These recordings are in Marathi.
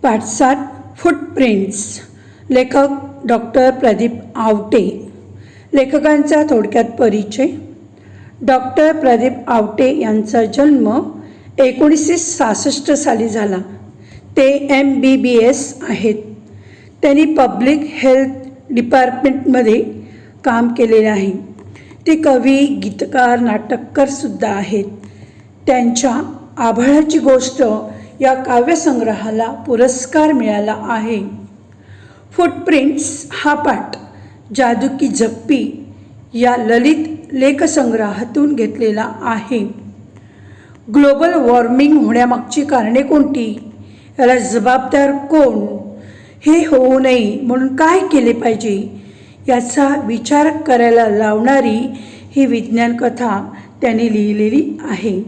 पाठ 7 फूटप्रिंट्स. लेखक डॉक्टर प्रदीप आवटे. लेखकांचा थोडक्यात परिचय. डॉक्टर प्रदीप आवटे यांचा जन्म 1966 साली झाला. ते MBBS आहेत. त्यांनी पब्लिक हेल्थ डिपार्टमेंटमध्ये काम केलेले आहे. ते कवी, गीतकार, नाटककारसुद्धा आहेत. त्यांच्या आभाळाची गोष्ट या काव्यसंग्रहाला पुरस्कार मिळाला आहे. फूटप्रिंट्स हा पाठ जादू की झप्पी या ललित लेखसंग्रहातून घेतलेला आहे. ग्लोबल वॉर्मिंग होण्यामागची कारणे कोणती, याला जबाबदार कोण, हे होऊ नये म्हणून काय केले पाहिजे याचा विचार करायला लावणारी ही विज्ञान कथा त्याने लिहिलेली आहे.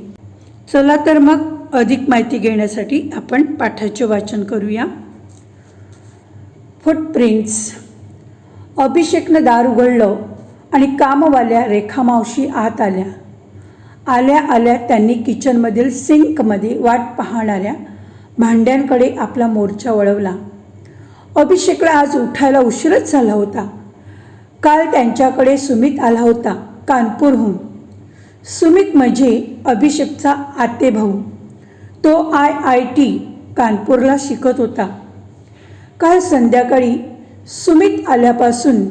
चला तर मग अधिक माहिती घेण्यासाठी आपण पाठाचे वाचन करूया. फूटप्रिंट्स. अभिषेकनं दार उघडलं आणि कामवाल्या रेखामावशी आत आल्या. आल्या आल्या त्यांनी किचनमधील सिंकमध्ये वाट पाहणाऱ्या भांड्यांकडे आपला मोर्चा वळवला. अभिषेकला आज उठायला उशीरच झाला होता. काल त्यांच्याकडे सुमित आला होता कानपूरहून. सुमित म्हणजे अभिषेकचा आतेभाऊ. तो IIT कानपूरला शिकत होता. काल संध्याकाळी सुमित आल्यापासून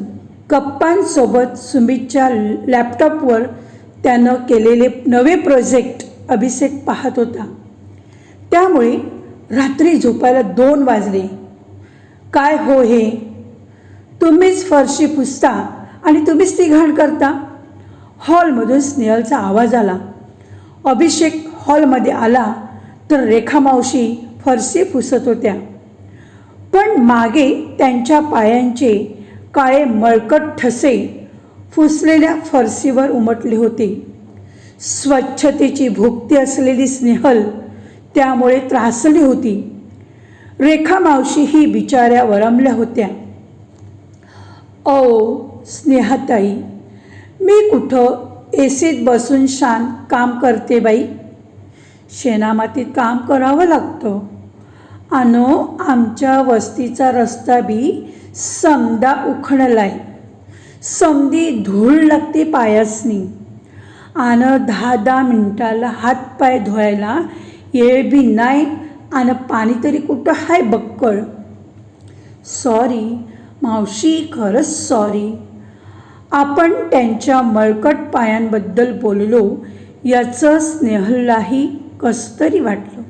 गप्पांसोबत सुमितच्या लॅपटॉपवर त्यानं केलेले नवे प्रोजेक्ट अभिषेक पाहत होता. त्यामुळे रात्री झोपायला 2 वाजले. काय हो हे, तुम्हीच फरशी पुसता आणि तुम्हीच ती घाण करता. हॉलमधून स्नेहलचा आवाज आला. अभिषेक हॉलमध्ये आला तर रेखामावशी फरशी पुसत होत्या. पण मागे त्यांच्या पायांचे काळे मळकट ठसे पुसलेल्या फरशीवर उमटले होते. स्वच्छतेची भुकती असलेली स्नेहल त्यामुळे त्रासली होती. रेखामावशी ही बिचाऱ्या वरमल्या होत्या. स्नेहाताई, मी कुठं एसीत बसून शान काम करते बाई. शेणामातीत काम करावं लागतं. आमच्या वस्तीचा रस्ता बी समदा उखणलाय. समदी धूळ लागते पायासनी. 10-10 मिनिटाला हातपाय धुवायला येळ बी नाही आणि पाणी तरी कुठं हाय बक्कळ. सॉरी मावशी, खरंच सॉरी. आपण त्यांच्या मळकट पायांबद्दल बोललो याचं स्नेहललाही कसं तरी वाटलं.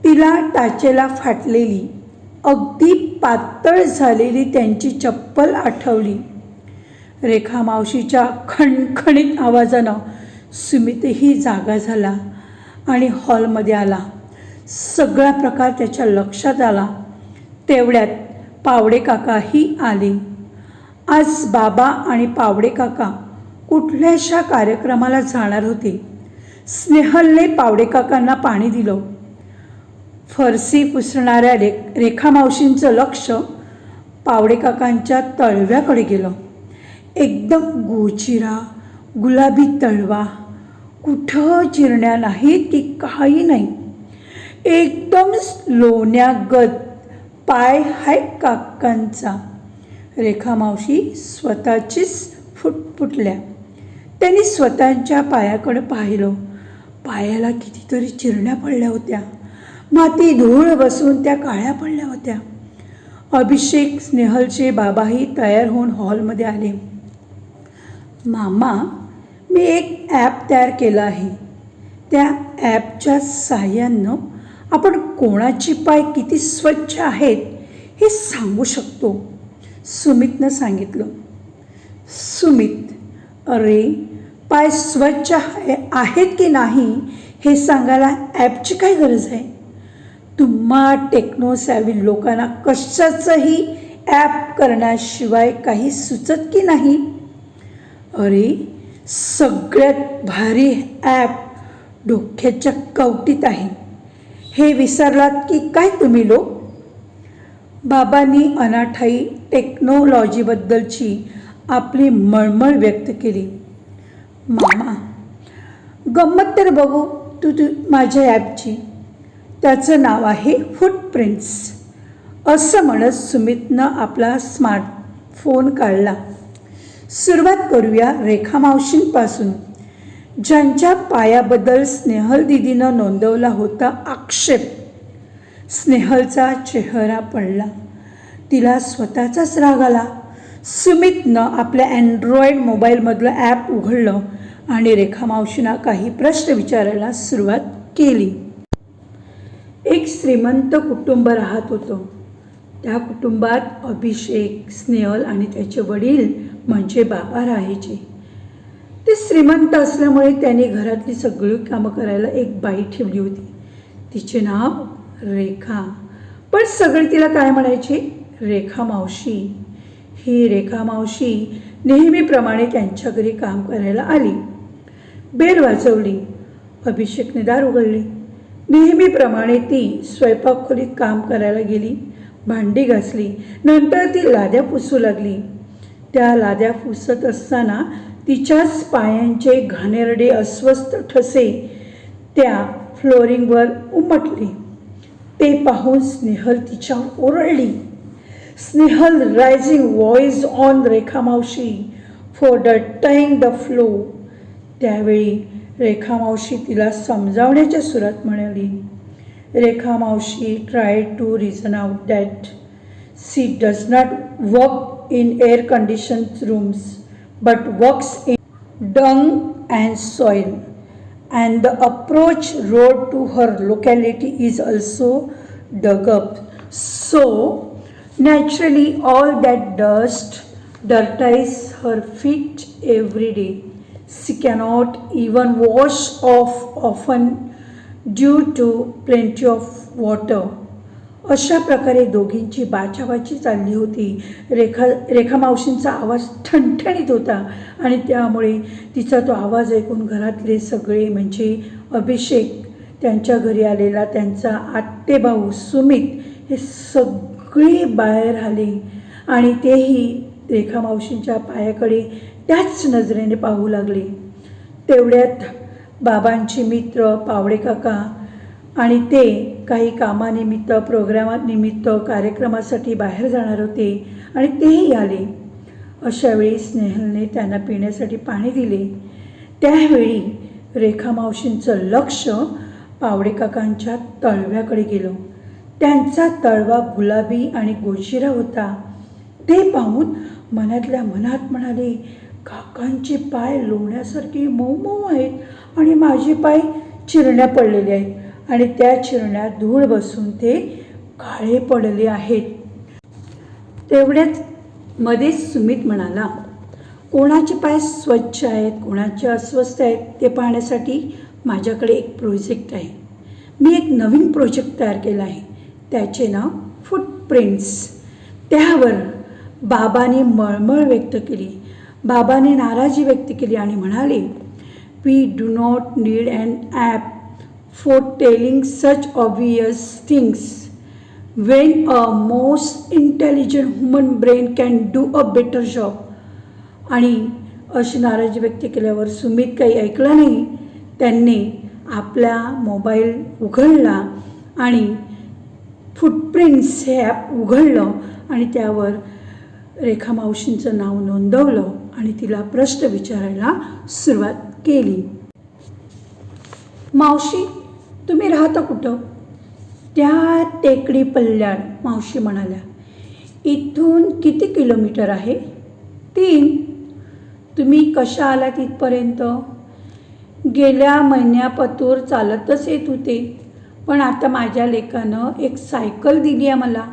तिला टाचेला फाटलेली, अगदी पातळ झालेली त्यांची चप्पल आठवली. रेखामावशीच्या खणखणीत आवाजानं सुमितही जागा झाला आणि हॉलमध्ये आला. सगळा प्रकार त्याच्या लक्षात आला. तेवढ्यात पावडे काकाही आले. आज बाबा आणि पावडे काका कुठल्याशा कार्यक्रमाला जाणार होते. स्नेहलने पावडे काकांना पाणी दिलं. फरशी पुसणाऱ्या रेखामावशींचं लक्ष पावडे काकांच्या तळव्याकडे गेलं. एकदम गोचिरा गुलाबी तळवा, कुठं चिरण्या नाहीत की काही नाही. एकदम लोण्यागत पाय हाय काकांचा. रेखामावशी स्वतःचीच फुटफुटल्या. त्यांनी स्वतःच्या पायाकडे पाहिलं. पायाला कितीतरी चिरण्या पडल्या होत्या. माती धूळ बसून त्या काळ्या पडल्या होत्या. अभिषेक, स्नेहलचे बाबाही तयार होऊन हॉलमध्ये आले. मामा, मी एक ॲप तयार केलं आहे. त्या ॲपच्या साहाय्यानं आपण कोणाचे पाय किती स्वच्छ आहेत हे सांगू शकतो, सुमितनं सांगितलं. सुमित, अरे पाय स्वच्छ आहेत की नाही हे सांगायला ॲपची काय गरज आहे. तुम्हा टेक्नो सॅव्ही लोकांना कशाचंही ॲप करण्याशिवाय काही सुचत की नाही. अरे सगळ्यात भारी ॲप डोक्याच्या कवटीत आहे, हे विसरलात की काय तुम्ही लोक. बाबांनी अनाठाई टेक्नॉलॉजीबद्दलची आपली मळमळ व्यक्त केली. मामा, गंमत तर बघू तू माझ्या ॲपची. त्याचं नाव आहे फूटप्रिंट्स. असं म्हणत सुमितनं आपला स्मार्टफोन काढला. सुरुवात करूया रेखा मावशींपासून, ज्यांच्या पायाबद्दल स्नेहल दिदीनं नोंदवला होता आक्षेप. स्नेहलचा चेहरा पडला. तिला स्वतःचाच राग आला. सुमितनं आपल्या अँड्रॉईड मोबाईलमधलं ॲप उघडलं आणि रेखा मावशींना काही प्रश्न विचारायला सुरुवात केली. एक श्रीमंत कुटुंब राहत होतं. त्या कुटुंबात अभिषेक, स्नेहल आणि त्याचे वडील म्हणजे बाबा राहायचे. ते श्रीमंत असल्यामुळे त्यांनी घरातली सगळी कामं करायला एक बाई ठेवली होती. तिचे नाव रेखा, पण सगळे तिला काय म्हणायचे? रेखा मावशी. ही रेखा मावशी नेहमीप्रमाणे त्यांच्या घरी काम करायला आली. बेल वाजवली. अभिषेकने दार उघडले. नेहमीप्रमाणे ती स्वयंपाकखोलीत काम करायला गेली. भांडी घासली. नंतर ती लाद्या पुसू लागली. त्या लाद्या पुसत असताना तिच्याच पायांचे घाणेरडे अस्वस्थ ठसे त्या फ्लोरिंगवर उमटले. ते पाहून स्नेहल तिच्यावर ओरडली. स्नेहल रायझिंग व्हॉइस ऑन रेखा मावशी फॉर डर्टाईंग द फ्लोर. त्यावेळी रेखा मावशी तिला समजावण्याच्या सुरात म्हणाली. रेखा मावशी tried to reason out that she does not work in air-conditioned rooms but works in dung and soil, and the approach road to her locality is also dug up. So, naturally, all that dust dirties her feet every day. She cannot even wash off often due to plenty of water. अशा प्रकारे दोघींची बाचाबाची चालली होती. रेखा मावशींचा आवाज ठणठणीत होता आणि त्यामुळे तिचा तो आवाज ऐकून घरातले सगळे म्हणजे अभिषेक, त्यांच्या घरी आलेला त्यांचा आत्तेभाऊ सुमित, हे सगळे बाहेर आले आणि तेही रेखा मावशींच्या पायाकडे त्याच नजरेने पाहू लागले. तेवढ्यात बाबांचे मित्र पावडे काका आणि ते काही कामानिमित्त, प्रोग्रामानिमित्त, कार्यक्रमासाठी बाहेर जाणार होते आणि तेही आले. अशावेळी स्नेहलने त्यांना पिण्यासाठी पाणी दिले. त्यावेळी रेखा मावशींचं लक्ष पावडे काकांच्या तळव्याकडे गेलं. त्यांचा तळवा गुलाबी आणि गोशिरा होता. ते पाहून मनातल्या मनात म्हणाले, काकांचे पाय लोण्यासारखे मऊ मऊ आहेत आणि माझे पाय चिरण्या पडलेले आहेत आणि त्या चिरण्यात धूळ बसून ते काळे पडले आहेत. तेवढ्याच मध्येच सुमित म्हणाला, कोणाचे पाय स्वच्छ आहेत, कोणाचे अस्वस्थ आहेत ते पाहण्यासाठी माझ्याकडे एक प्रोजेक्ट आहे. मी एक नवीन प्रोजेक्ट तयार केला आहे. त्याचे नाव फूटप्रिंट्स. त्यावर बाबांनी मळमळ व्यक्त केली. बाबांनी नाराजी व्यक्त केली आणि म्हणाले, we do not need an app for telling such obvious things when a most intelligent human brain can do a better job. आणि अशी नाराजी व्यक्त केल्यावर सुमित काही ऐकलं नाही. त्यांनी आपला मोबाईल उघडला आणि फूटप्रिंट्स हे ॲप उघडलं आणि त्यावर रेखा मावशींचं नाव नोंदवलं आणि तिला प्रश्न विचारायला सुरुवात केली. मावशी, तुम्ही राहता कुठं? त्या टेकडी पल्ल्याड, मावशी म्हणाल्या. इथून किती किलोमीटर आहे? 3. तुम्ही कशा आलात इथपर्यंत? गेल्या महिन्यापतूर चालतच येत होते, पण आता माझ्या लेकानं एक सायकल दिली आहे मला,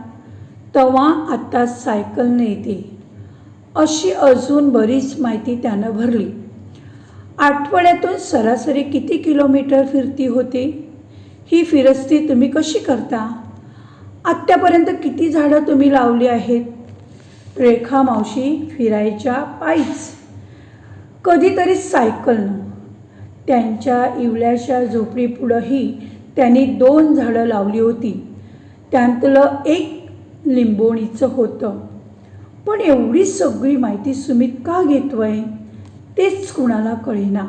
तेव्हा आता सायकलने येते. अशी अजून बरीच माहिती त्यानं भरली. आठवड्यातून सरासरी किती किलोमीटर फिरती होते? ही फिरस्ती तुम्ही कशी करता? आत्तापर्यंत किती झाडं तुम्ही लावली आहेत? रेखा मावशी फिरायच्या पायीच, कधीतरी सायकलनं. त्यांच्या इवल्याच्या झोपडीपुढंही त्यांनी 2 झाडं लावली होती. त्यातलं एक लिंबोणीचं होतं. पण एवढी सगळी माहिती सुमित का घेतोय तेच कुणाला कळेना.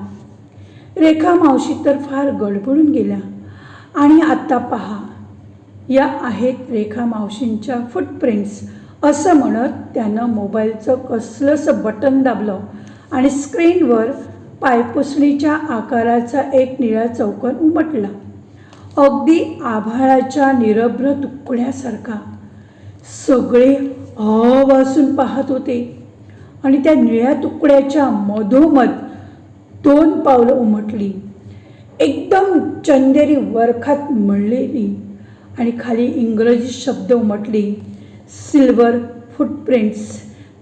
रेखा मावशी तर फार गडबडून गेल्या. आणि आत्ता पहा, या आहेत रेखा मावशींच्या फुटप्रिंट्स, असं म्हणत त्यानं मोबाईलचं कसलंसं बटन दाबलं आणि स्क्रीनवर पायपुसणीच्या आकाराचा एक निळा चौकोन उमटला. अगदी आभाळाच्या निरभ्र तुकड्यासारखा. सगळे वासून पाहत होते आणि त्या निळ्या तुकड्याच्या मधोमध 2 पावलं उमटली, एकदम चंदेरी वरखात मळलेली, आणि खाली इंग्रजी शब्द उमटले, silver footprints,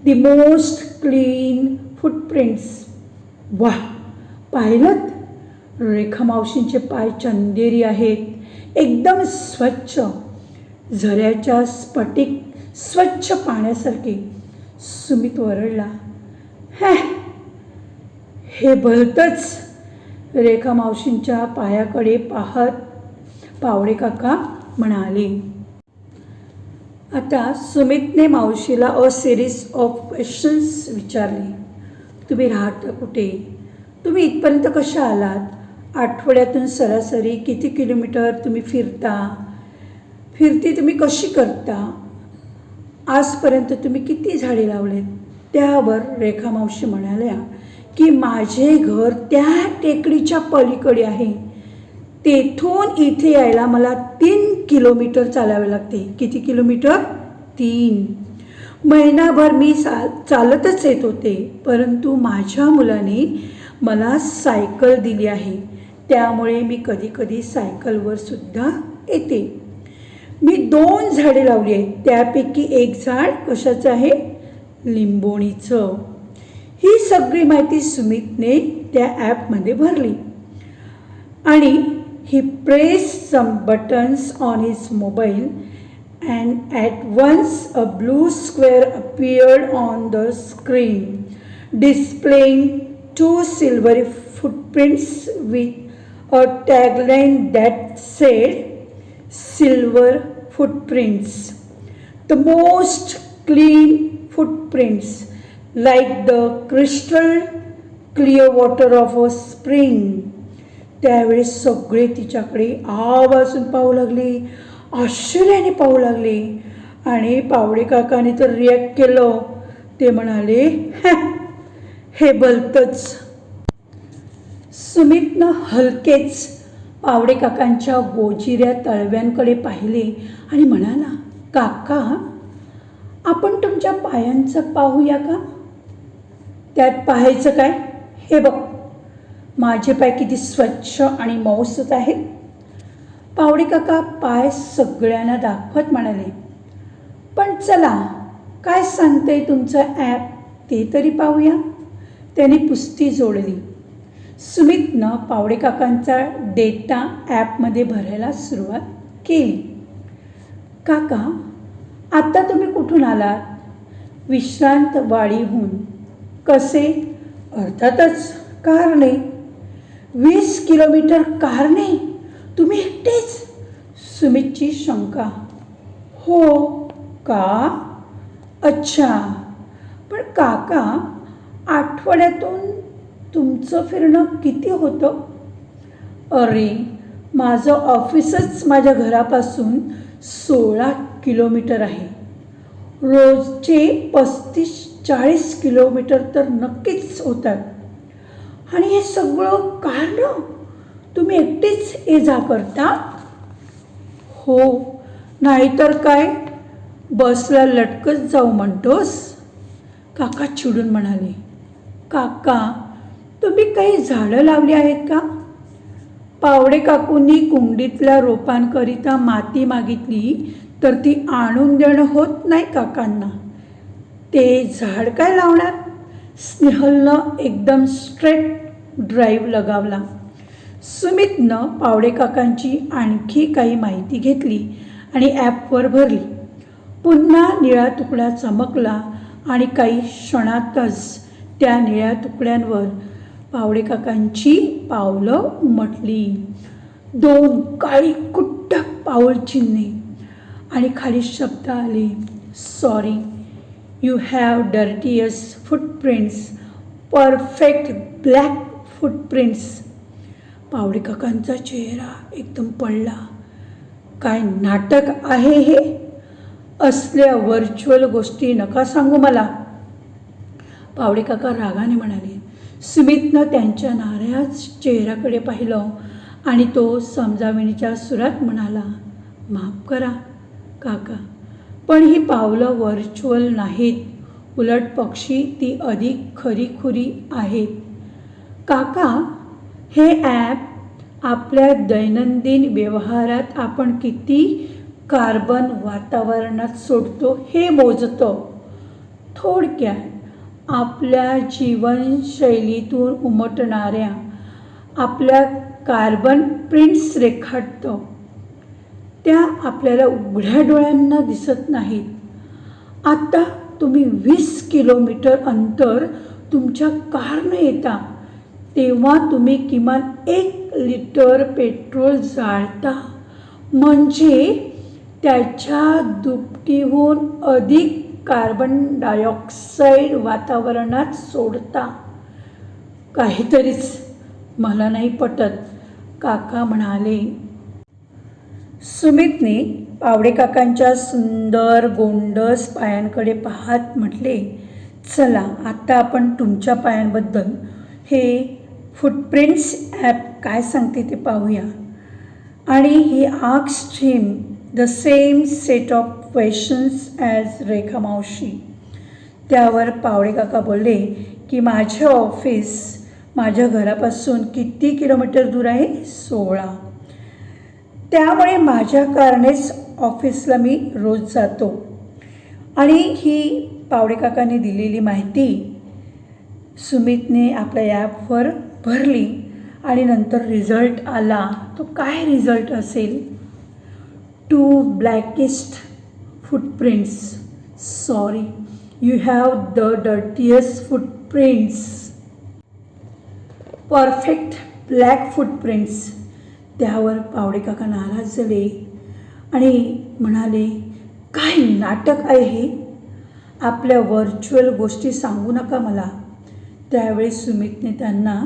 the most clean footprints. वाह, पाहिलं? रेखा मावशींचे पाय चंदेरी आहेत, एकदम स्वच्छ, झऱ्याच्या स्फटिक स्वच्छ पाण्यासारखे. सुमित वरडला, हे भलतंच. रेखा मावशींच्या पायाकडे पाहत पावडे काका म्हणाले. आता सुमितने मावशीला अ सिरीज ऑफ क्वेश्चन्स विचारले. तुम्ही राहता कुठे? तुम्ही इथपर्यंत कशा आलात? आठवड्यातून सरासरी किती किलोमीटर तुम्ही फिरती तुम्ही कशी करता? आजपर्यंत तुम्ही किती झाडे लावलेत? त्यावर रेखा मावशी म्हणाल्या की माझे घर त्या टेकडीच्या पलीकडे आहे. तेथून इथे यायला मला 3 किलोमीटर चालावे लागते. किती किलोमीटर? 3. महिनाभर मी चालतच येत होते, परंतु माझ्या मुलाने मला सायकल दिली आहे, त्यामुळे मी कधी कधी सायकलवर सुद्धा येते. मी 2 झाडे लावली आहेत, त्यापैकी एक झाड कशाचं आहे? लिंबोणीचं. ही सगळी माहिती सुमितने त्या ॲपमध्ये भरली आणि he pressed some buttons on his mobile and at once a blue square appeared on the screen displaying 2 silvery footprints with a tagline that said silver footprints, the most clean footprints, like the crystal clear water of a spring. त्यावेळेस सगळे तिच्याकडे आवाजून पाहू लागले, आश्चर्याने पाहू लागले, आणि पावडे काकाने तर रिॲक्ट केलं. ते म्हणाले, हे भलतंच. सुमितनं हलकेच पावडे काकांच्या गोजिऱ्या तळव्यांकडे पाहिले आणि म्हणाला, काका, आपण तुमच्या पायांचं पाहूया का? त्यात पाहायचं काय? हे बघ, माझे पाय किती स्वच्छ आणि मऊसूत आहेत. पावडे काका पाय सगळ्यांना दाखवत म्हणाले, पण चला, काय सांगते तुमचं ॲप ते तरी पाहूया. त्याने पुस्ती जोडली. सुमितनं पावडे काकांचा डेटा ॲपमध्ये भरायला सुरुवात केली. काका, आता तुम्ही कुठून आलात? विश्रांतवाडीहून. कसे? अर्थातच कारने. 20 किलोमीटर कारने? तुम्ही एकटेच? सुमितची शंका. हो का? अच्छा, पण काका, आठवड्यातून तुमचं फिरणं किती होतं? अरे, माझं ऑफिसच माझ्या घरापासून 16 किलोमीटर आहे. रोजचे 35-40 किलोमीटर तर नक्कीच होतात. आणि हे सगळं कारण तुम्ही एकटेच ये जा करता? हो, नाहीतर काय, बसला लटकत जाऊ म्हणतोस? काका चिडून म्हणाले. काका, तुम्ही काही झाडं लावली आहेत का? पावडे काकूंनी कुंडीतल्या रोपांकरिता माती मागितली तर ती आणून देणं होत नाही काकांना. ते झाड काय लावणार? स्नेहलनं एकदम स्ट्रेट ड्राईव्ह लगावला. सुमितनं पावडे काकांची आणखी काही माहिती घेतली आणि ॲपवर भरली. पुन्हा निळा तुकडा चमकला आणि काही क्षणातच त्या निळ्या तुकड्यांवर पावडे काकांची पावलं उमटली. 2 काळी कुट्ट पाऊलचिन्हे आणि खाली शब्द आले, sorry, you have dirtiest footprints, perfect black footprints. Pawde काकांचा चेहरा एकदम पडला. काय नाटक आहे हे? असल्या व्हर्च्युअल गोष्टी नका सांगू मला, पावडे काका रागाने म्हणाले. सुमितनं त्यांच्या नाराज चेहऱ्याकडे पाहिलं आणि तो समजावणीच्या सुरात म्हणाला, माफ करा काका, पण ही पावलं व्हर्च्युअल नाहीत, उलट पक्षी ती अधिक खरीखुरी आहेत. काका, हे ॲप आपल्या दैनंदिन व्यवहारात आपण किती कार्बन वातावरणात सोडतो हे मोजतं. थोडक्यात आपल्या जीवनशैलीतून उमटणाऱ्या आपल्या कार्बन प्रिंट्स रेखाटतं. त्या आपल्याला उघड्या डोळ्यांना दिसत नाहीत. आता तुम्ही 20 किलोमीटर अंतर तुमच्या कारनं येता तेव्हा तुम्ही किमान 1 लिटर पेट्रोल जाळता, म्हणजे त्याच्या दुपटीहून अधिक कार्बन डायऑक्साईड वातावरणात सोडता. काहीतरीच मला नाही पटत, काका म्हणाले. सुमितने पावडे काकांच्या सुंदर गोंडस पायांकडे पाहत म्हटले, चला आता आपण तुमच्या पायांबद्दल हे फुटप्रिंट्स ॲप काय सांगते ते पाहूया. आणि ही asked him the same set of questions as Rekha मावशी. त्यावर पावडे काका बोलले की माझे ऑफिस माझ्या घरापासून किती किलोमीटर दूर आहे? 16. त्यामुळे माझ्या कारनेच ऑफिसला मी रोज जातो. आणि ही पावडे काकांनी दिलेली माहिती सुमितने आपल्या ॲपवर भरली आणि नंतर रिझल्ट आला. तो काय रिझल्ट असेल? 2 blackest footprints. Sorry, you have the dirtiest footprints. Perfect black footprints. त्यावर पावडे काका नाराज झाले आणि म्हणाले, काय नाटक आहे हे? आपल्या व्हर्च्युअल गोष्टी सांगू नका मला. त्यावेळी सुमितने त्यांना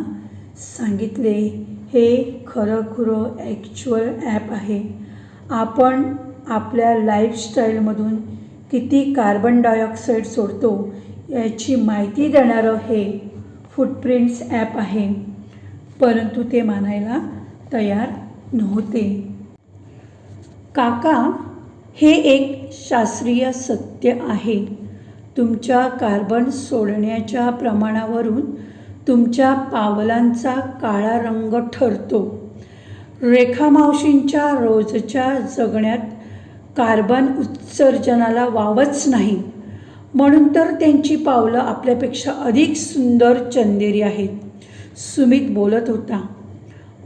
सांगितले, हे खरंखुरं ॲक्च्युअल ॲप आहे. आपण आपल्या लाईफस्टाईलमधून किती कार्बन डायऑक्साईड सोडतो याची माहिती देणारं हे फुटप्रिंट्स ॲप आहे. परंतु ते मानायला तयार नव्हते. काका, हे एक शास्त्रीय सत्य आहे. तुमच्या कार्बन सोडण्याच्या प्रमाणावरून तुमच्या पावलांचा काळा रंग ठरतो. रेखा मावशींच्या रोजच्या जगण्यात कार्बन उत्सर्जनाला वावच नाही, म्हणून तर त्यांची पावलं आपल्यापेक्षा अधिक सुंदर चंदेरी आहेत. सुमित बोलत होता.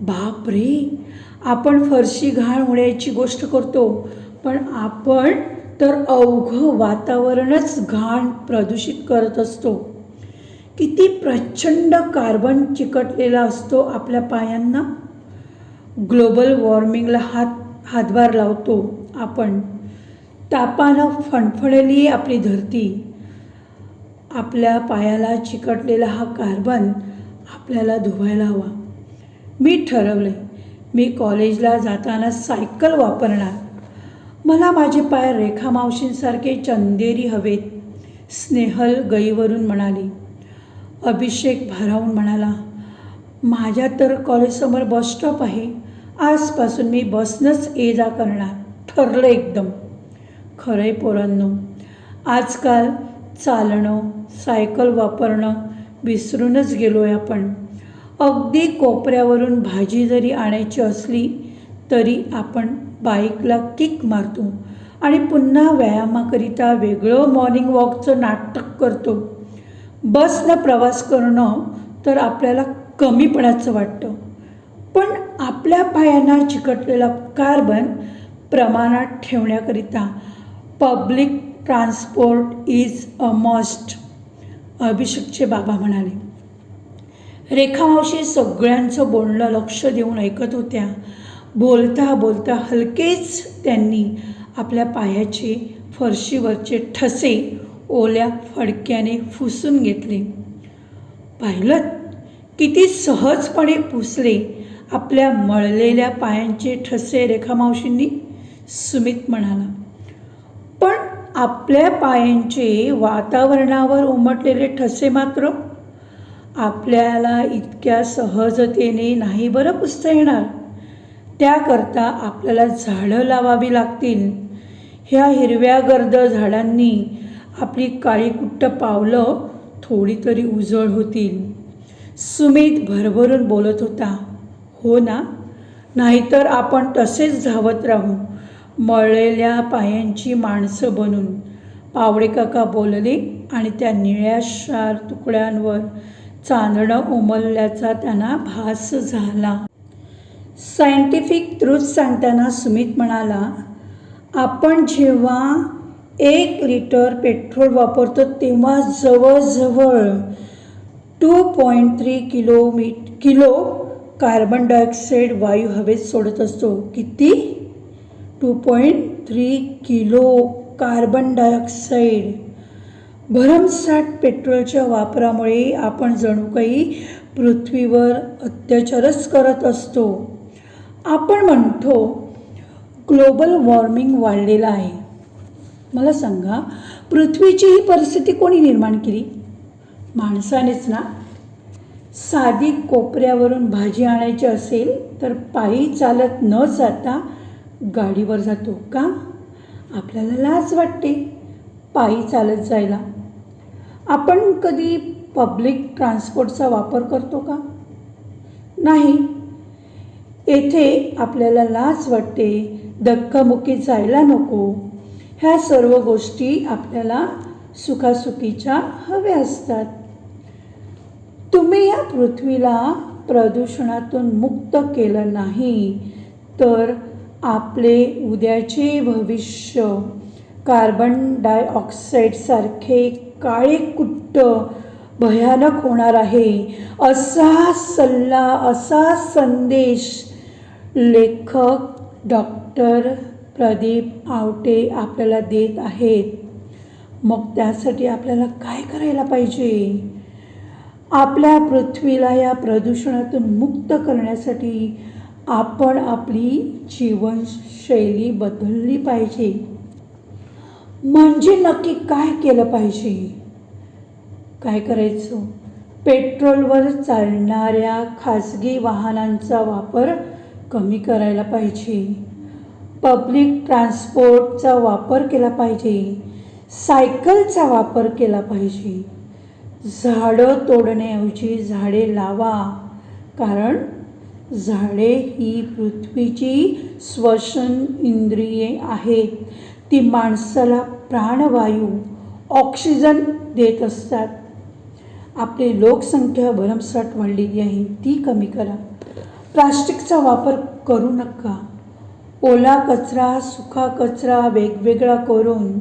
बाप रे, आपण फरशी घाण होण्याची गोष्ट करतो, पण आपण तर अवघं वातावरणच घाण प्रदूषित करत असतो. किती प्रचंड कार्बन चिकटलेला असतो आपल्या पायांना. ग्लोबल वॉर्मिंगला हातभार लावतो आपण. तापानं फणफणली आपली धरती. आपल्या पायाला चिकटलेला हा कार्बन आपल्याला धुवायला हवा. मी ठरवले, मी कॉलेजला जाताना सायकल वापरणार. मला माझे पाय रेखा मावशींसारखे चंदेरी हवेत. स्नेहल गईवरून म्हणाली. अभिषेक भारावून म्हणाला, माझ्या तर कॉलेजसमोर बसस्टॉप आहे. आजपासून मी बसनंच ये जा करणार. ठरलं एकदम. खरंय पोरांनो, आजकाल चालणं, सायकल वापरणं विसरूनच गेलो आहे आपण. अगदी कोपऱ्यावरून भाजी जरी आणायची असली तरी आपण बाईकला किक मारतो आणि पुन्हा व्यायामाकरिता वेगळं मॉर्निंग वॉकचं नाटक करतो. बसनं प्रवास करणं तर आपल्याला कमीपणाचं वाटतं, पण आपल्या पायांना चिकटलेला कार्बन प्रमाणात ठेवण्याकरिता public transport is a must, अभिषेकचे बाबा म्हणाले. रेखा मावशी सगळ्यांचं बोलणं लक्ष देऊन ऐकत होत्या. बोलता बोलता हलकेच त्यांनी आपल्या पायाचे फरशीवरचे ठसे ओल्या फडक्याने पुसून घेतले. पाहिलं किती सहजपणे पुसले आपल्या मळलेल्या पायांचे ठसे रेखा मावशींनी. सुमित म्हणाला. पण आपल्या पायांचे वातावरणावर उमटलेले ठसे मात्र आपल्याला इतक्या सहजतेने नाही बरं पुसता येणार. त्याकरता आपल्याला झाडं लावावी लागतील. ह्या हिरव्यागर्द झाडांनी आपली काळीकुट्ट पावलं थोडी तरी उजळ होतील. सुमित भरभरून बोलत होता. हो ना, नाहीतर आपण तसेच धावत राहू मळलेल्या पायांची माणसं बनून. पावडे काका बोलले आणि त्या निळ्याशार तुकड्यांवर चांदणं उमलल्याचा त्यांना भास झाला. सायंटिफिक ट्रूथ सांगताना सुमित म्हणाला, आपण जेव्हा 1 लिटर पेट्रोल वापरतो तेव्हा जवळजवळ 2.3 किलो कार्बन डायऑक्साईड वायू हवेत सोडत असतो. किती? 2.3 किलो कार्बन डायऑक्साईड. भरमसाठ पेट्रोलच्या वापरामुळे आपण जणू काही पृथ्वीवर अत्याचारच करत असतो. आपण म्हणतो ग्लोबल वॉर्मिंग वाढलेलं आहे. मला सांगा, पृथ्वीची ही परिस्थिती कोणी निर्माण केली? माणसानेच ना. साधी कोपऱ्यावरून भाजी आणायची असेल तर पायी चालत न जाता गाडीवर जातो का? आपल्याला लाज वाटते पायी चालत जायला. आपण कधी पब्लिक ट्रान्सपोर्टचा वापर करतो का? नाही. येथे आपल्याला लाज वाटते, धक्काबुक्की जायला नको. ह्या सर्व गोष्टी आपल्याला सुखासुखीच्या हव्या असतात. तुम्ही या पृथ्वीला प्रदूषणातून मुक्त केलं नाही तर आपले उद्याचे भविष्य कार्बन डायऑक्साईडसारखे काळेकुट्ट भयानक होणार आहे. असा सल्ला, असा संदेश लेखक डॉक्टर प्रदीप आवटे आपल्याला देत आहेत. मग त्यासाठी आपल्याला काय करायला पाहिजे? आपल्या पृथ्वीला या प्रदूषणातून मुक्त करण्यासाठी आपण आपली जीवनशैली बदलली पाहिजे. म्हणजे नक्की काय केलं पाहिजे? काय करायचं? पेट्रोलवर चालणाऱ्या खाजगी वाहनांचा वापर कमी करायला पाहिजे. पब्लिक ट्रान्सपोर्टचा वापर केला पाहिजे. सायकलचा वापर केला पाहिजे. झाडं तोडण्याऐवजी झाडे लावा. कारण झाडे ही पृथ्वीची श्वसन इंद्रिये आहेत. ती माणसाला प्राणवायू, ऑक्सिजन देत असतात. आपली लोकसंख्या भरमसाठ वाढलेली आहे, ती कमी करा. प्लास्टिकचा वापर करू नका. ओला कचरा, सुका कचरा वेगवेगळा करून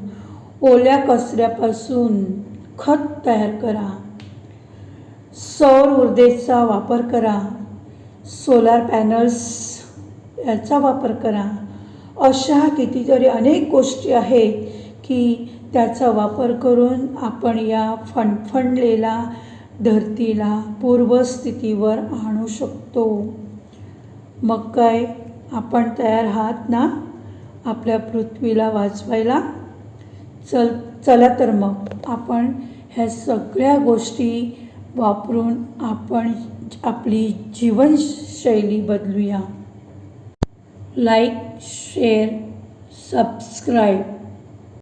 ओल्या कचऱ्यापासून खत तयार करा. सौर ऊर्जेचा वापर करा. सोलार पॅनल्स याचा वापर करा. अशा कितीतरी अनेक गोष्टी आहेत की त्याचा वापर करून आपण या फणफणलेल्या धरतीला पूर्वस्थितीवर आणू शकतो. मग काय, आपण तयार आहात ना आपल्या पृथ्वीला वाचवायला? चला तर मग आपण ह्या सगळ्या गोष्टी वापरून आपण आपली जीवनशैली बदलूया. Like, share, subscribe.